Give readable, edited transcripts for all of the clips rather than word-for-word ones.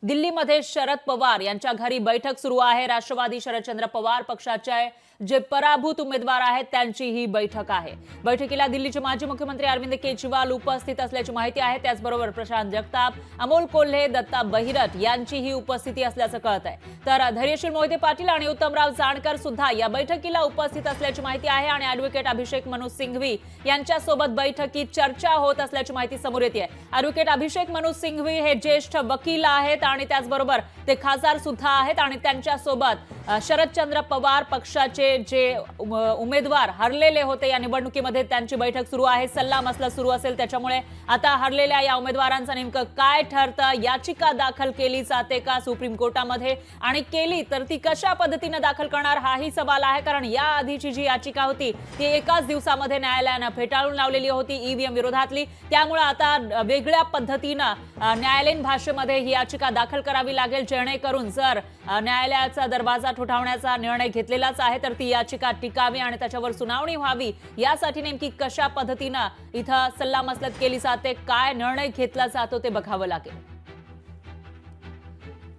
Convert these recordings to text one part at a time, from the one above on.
दिल्लीमध्ये शरद पवार यांच्या घरी बैठक सुरू आहे। राष्ट्रवादी शरदचंद्र पवार पक्षाचे जे पराभूत उमेदवार आहेत त्यांची ही बैठक आहे। बैठकीला दिल्लीचे माजी मुख्यमंत्री अरविंद केजरीवाल उपस्थित असल्याची माहिती आहे। त्याचबरोबर प्रशांत जगताप, अमोल कोल्हे, दत्ता बहिरट यांचीही उपस्थिती असल्याचं कळत आहे। तर धैर्यशील मोहिते पाटील आणि उत्तमराव जानकर सुद्धा या बैठकीला उपस्थित असल्याची माहिती आहे आणि ॲडव्होकेट अभिषेक मनु सिंघवी यांच्यासोबत बैठकीत चर्चा होत असल्याची माहिती समोर येते। ॲडव्होकेट अभिषेक मनु सिंघवी हे ज्येष्ठ वकील आहेत आणि त्याचबरोबर ते खासदार सुद्धा आहेत आणि त्यांच्यासोबत शरदचंद्र पवार पक्षाचे जे उमेदवार हरलेले होते या निवडणुकीमध्ये त्यांची बैठक सुरू आहे। सल्लामसलत सुरू असेल, त्याच्यामुळे आता हरलेल्या या उमेदवारांचं नेमकं काय ठरतं, याचिका दाखल केली जाते का सुप्रीम कोर्टामध्ये, आणि केली तर ती कशा पद्धतीने दाखल करणार हाही सवाल आहे। कारण या आधीची जी याचिका होती ती एकाच दिवसामध्ये न्यायालयाने फेटाळून लावलेली होती ईव्हीएम विरोधातली, त्यामुळे आता वेगळ्या पद्धतीने न्यायालयीन भाषेमध्ये ही याचिका दाखल करावी लागेल, जेणेकरून जर न्यायालयाचा दरवाजा ठोठावण्याचा निर्णय घेतलेलाच आहे तर ती याचिका टिकावी आणि त्याच्यावर सुनावणी व्हावी। यासाठी नेमकी कशा पद्धतीने इथं सल्लामसलत केली जाते, काय निर्णय घेतला जातो ते बघावं लागेल।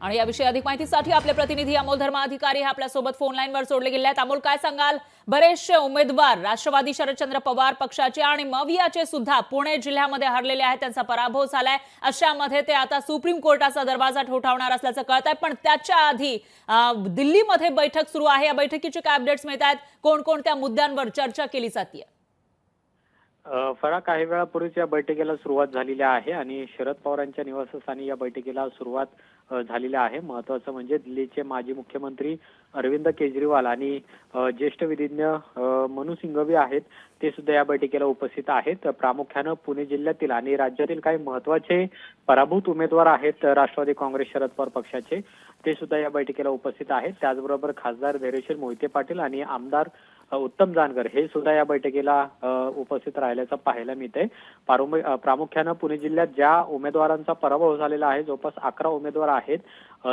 आणि याविषयी अधिक माहितीसाठी आपले प्रतिनिधी अमोल धर्माधिकारी हे आपल्या सोबत फोन लाईनवर जोडले गेले आहेत। अमोल, काय सांगाल? बरेचसे उमेदवार राष्ट्रवादी शरदचंद्र पवार पक्षाचे आणि मवियाचे सुद्धा पुणे जिल्ह्यामध्ये हरलेले आहेत, त्यांचा पराभव झालाय। अशामध्ये ते आता सुप्रीम कोर्टाचा दरवाजा ठोठावणार असल्याचं कळत आहे, पण त्याच्या आधी दिल्लीमध्ये बैठक सुरू आहे। या बैठकीचे काय अपडेट्स मिळत आहेत? कोणकोणत्या मुद्द्यांवर चर्चा केली जाते? फरा काही वेळापूर्वीच या बैठकीला सुरुवात झालेली आहे आणि शरद पवारांच्या निवासस्थानी या बैठकीला सुरुवात झालेली आहे। महत्त्वाचं म्हणजे दिल्लीचे माजी मुख्यमंत्री अरविंद केजरीवाल आणि ज्येष्ठ विधिज्ञ मनु सिंघवी आहेत, ते सुद्धा या बैठकीला उपस्थित आहेत। प्रामुख्याने पुणे जिल्ह्यातील आणि राज्यातील काही महत्त्वाचे पराभूत उमेदवार आहेत राष्ट्रवादी काँग्रेस शरद पवार पक्षाचे, ते सुद्धा या बैठकीला उपस्थित आहेत। त्याचबरोबर खासदार धैर्यशील मोहिते पाटील आणि आमदार उत्तम जानकर हे सुद्धा या बैठकीला उपस्थित राहिल्याचं पाहायला मिळतंय। प्रामुख्याने पुणे जिल्ह्यात ज्या उमेदवारांचा पराभव झालेला आहे, जवळपास 11 उमेदवार आहेत,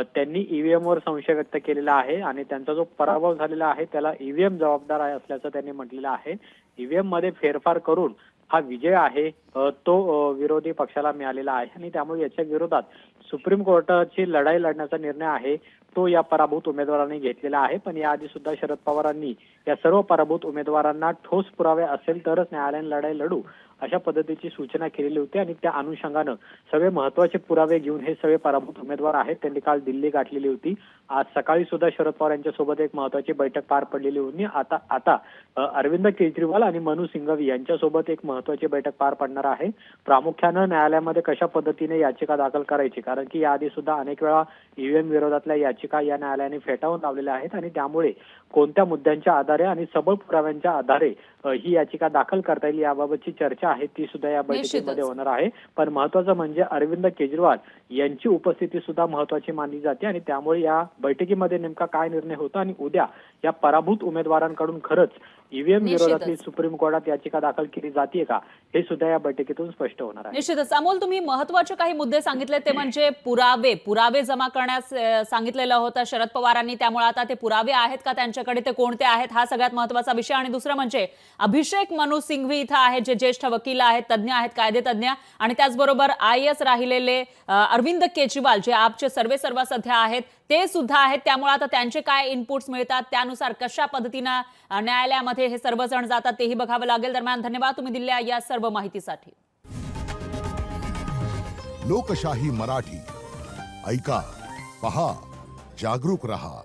त्यांनी ईव्हीएम वर संशय व्यक्त केलेला आहे आणि त्यांचा जो पराभव झालेला आहे त्याला ईव्हीएम जबाबदार आहे असल्याचं त्यांनी म्हटलेलं आहे। ईव्हीएम मध्ये फेरफार करून हा विजय आहे तो विरोधी पक्षाला मिळालेला आहे आणि त्यामुळे याच्या विरोधात सुप्रीम कोर्टाची लढाई लढण्याचा निर्णय आहे तो या पराभूत उमेदवारांनी घेतलेला आहे। पण याआधी सुद्धा शरद पवारांनी या सर्व पराभूत उमेदवारांना ठोस पुरावे असेल तरच न्यायालयीन लढाई लढू अशा पद्धतीची सूचना केलेली होती आणि त्या अनुषंगाने सगळे महत्त्वाचे पुरावे घेऊन हे सगळे पराभूत उमेदवार आहेत त्यांनी काल दिल्ली गाठलेली होती। आज सकाळी सुद्धा शरद पवार यांच्या सोबत एक महत्त्वाची बैठक पार पडलेली होती। आता अरविंद केजरीवाल आणि मनु सिंघवी यांच्यासोबत एक महत्त्वाची बैठक पार पडणार आहे। प्रामुख्याने न्यायालयामध्ये कशा पद्धतीने याचिका दाखल करायची, कारण की याआधी सुद्धा अनेक वेळा ईव्हीएम विरोधातल्या याचिका या न्यायालयाने फेटाळून लावलेल्या आहेत आणि त्यामुळे कोणत्या मुद्द्यांच्या आधारे आणि सबळ पुराव्यांच्या आधारे ही याचिका दाखल करता येईल याबाबतची चर्चा आहे ती सुद्धा या बैठकीमध्ये होणार आहे। पण महत्त्वाचं म्हणजे अरविंद केजरीवाल यांची उपस्थिती सुद्धा महत्त्वाची मानली जाते आणि त्यामुळे या बैठकीमध्ये नेमका काय निर्णय होता आणि उद्या या पराभूत उमेदवारांकडून खरंच ईव्हीएम विरोधातली सुप्रीम कोर्टात याचिका दाखल केली जाते का, हे सुद्धा या बैठकीतून स्पष्ट होणार आहे। निश्चितच अमोल, तुम्ही महत्त्वाचे काही मुद्दे सांगितले ते म्हणजे पुरावे जमा करण्यास सांगितलेलं होतं शरद पवारांनी, त्यामुळे आता ते पुरावे आहेत का त्यांच्याकडे, ते कोणते आहेत, हा सगळ्यात महत्त्वाचा विषय। आणि दुसरं म्हणजे अभिषेक मनु सिंघवी इथं आहेत, जे ज्येष्ठ वकील आहेत, तज्ज्ञ आहेत, कायदेतज्ञ, आणि त्याचबरोबर IAS राहिलेले अरविंद केजरीवाल जे आपचे सर्वेसर्वा सध्या आहेत ते सुद्धा आहेत, त्यामुळे आता त्यांचे काय इनपुट्स मिळतात, त्यानुसार कशा पद्धतीने न्यायालयामध्ये हे सर्वजण जातात तेही बघावं लागेल। दरम्यान धन्यवाद तुम्ही दिलेल्या या सर्व माहितीसाठी। लोकशाही मराठी ऐका, पहा, जागरूक रहा।